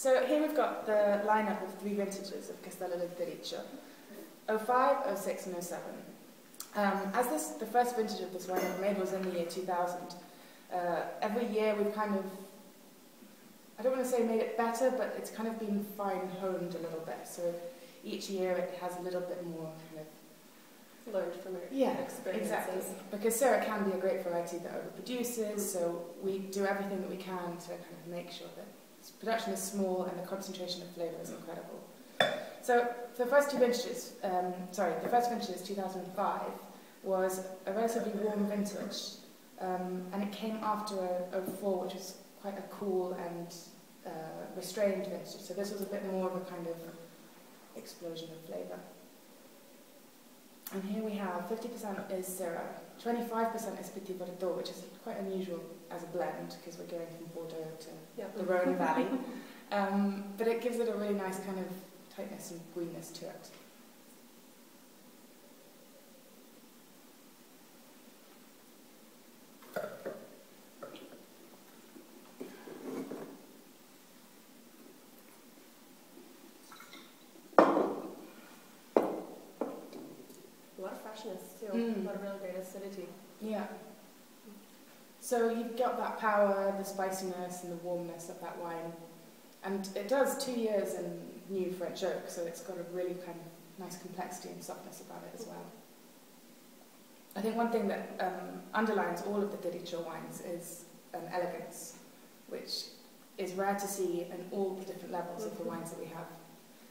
So here we've got the lineup of 3 vintages of Castello del Terriccio, 05, 06 and 07. As the first vintage of this wine ever made was in the year 2000, every year we've kind of, I don't want to say made it better, but it's kind of been fine-honed a little bit. So each year it has a little bit more kind of learned from your experiences. Exactly. Because Syrah can be a great variety that overproduces, so we do everything that we can to kind of make sure that production is small and the concentration of flavour is incredible. So the first 2 vintages, the first vintage, 2005, was a relatively warm vintage, and it came after a 04, which was quite a cool and restrained vintage. So this was a bit more of a kind of explosion of flavour. And here we have 50% is Syrah, 25% is Petit Verdot, which is quite unusual as a blend because we're going from Bordeaux to the Rhone Valley. But it gives it a really nice kind of tightness and greenness to it. Too. A lot of really great acidity. Yeah. So you've got that power, the spiciness and the warmness of that wine. And it does 2 years in new French oak, so it's got a really kind of nice complexity and softness about it as well. I think one thing that underlines all of the Terriccio wines is elegance, which is rare to see in all the different levels of the wines that we have.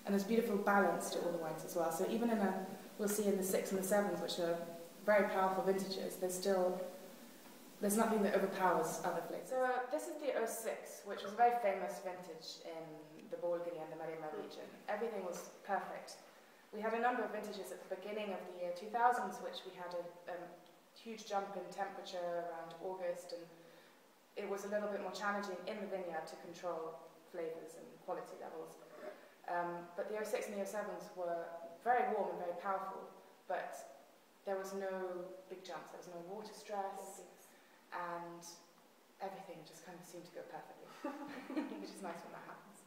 And there's beautiful balance to all the wines as well. So even in we'll see in the 6 and the 7s, which are very powerful vintages, there's nothing that overpowers other flavors. So this is the 06, which was a very famous vintage in the Bolgheri and the Maremma region. Everything was perfect. We had a number of vintages at the beginning of the year 2000s, which we had a huge jump in temperature around August, and it was a little bit more challenging in the vineyard to control flavors and quality levels. But the 06 and the 07s were very warm and very powerful, but there was no big jumps, there was no water stress, and everything just kind of seemed to go perfectly, which is nice when that happens.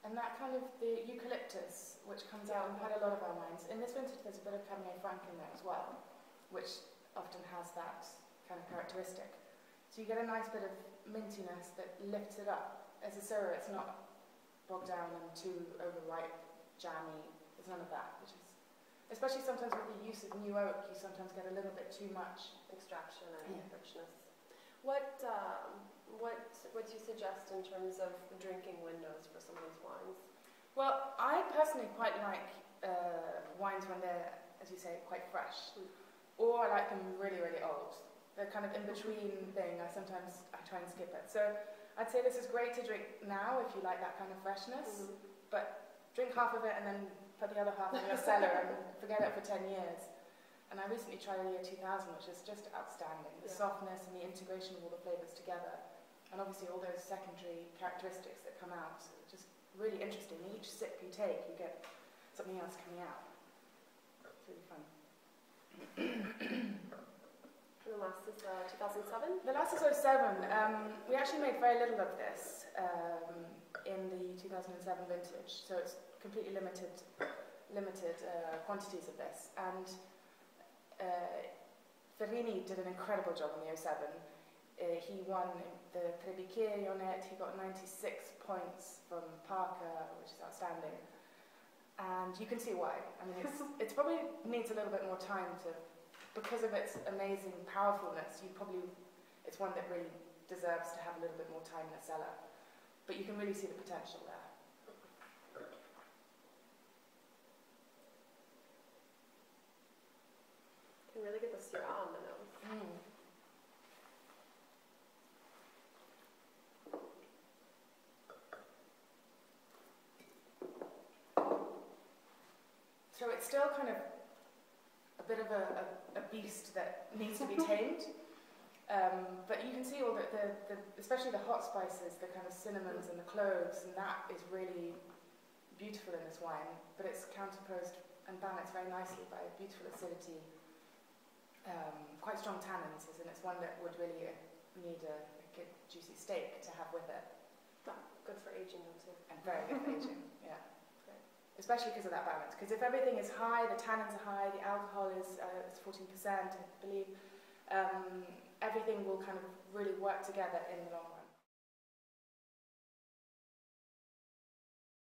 And that kind of, the eucalyptus, which comes out in quite a lot of our wines. In this vintage, there's a bit of Cabernet Franc in there as well, which often has that kind of characteristic. So you get a nice bit of mintiness that lifts it up. As a Syrah, it's not bogged down and too overripe, jammy. There's none of that, which is, especially sometimes with the use of new oak, you sometimes get a little bit too much extraction and richness. What do you suggest in terms of drinking windows for some of these wines? Well, I personally quite like wines when they're, as you say, quite fresh. Or I like them really, really old. They're kind of in-between thing. I try and skip it. So I'd say this is great to drink now if you like that kind of freshness, but drink half of it and then put the other half in your cellar and forget it for 10 years. And I recently tried the year 2000, which is just outstanding. The softness and the integration of all the flavours together. And obviously all those secondary characteristics that come out. Just really interesting. Each sip you take, you get something else coming out. It's really fun. And the last is 2007? The last is 07. We actually made very little of this in the 2007 vintage. So it's completely limited quantities of this. And Ferrini did an incredible job in the 07. He won the Tre Bicchieri on it. He got 96 points from Parker, which is outstanding. And you can see why. I mean, it probably needs a little bit more time to, because of its amazing powerfulness, it's one that really deserves to have a little bit more time in the cellar. But you can really see the potential there. You can really get the Syrah on the nose. So it's still kind of a bit of a beast that needs to be tamed. But you can see all especially the hot spices, the kind of cinnamons and the cloves, and that is really beautiful in this wine. But it's counterposed and balanced very nicely by a beautiful acidity, quite strong tannins, and it's one that would really need a good juicy steak to have with it. Good for aging though too. And very good for aging, yeah. Especially because of that balance. Because if everything is high, the tannins are high, the alcohol is 14%, I believe, everything will kind of really work together in the long run.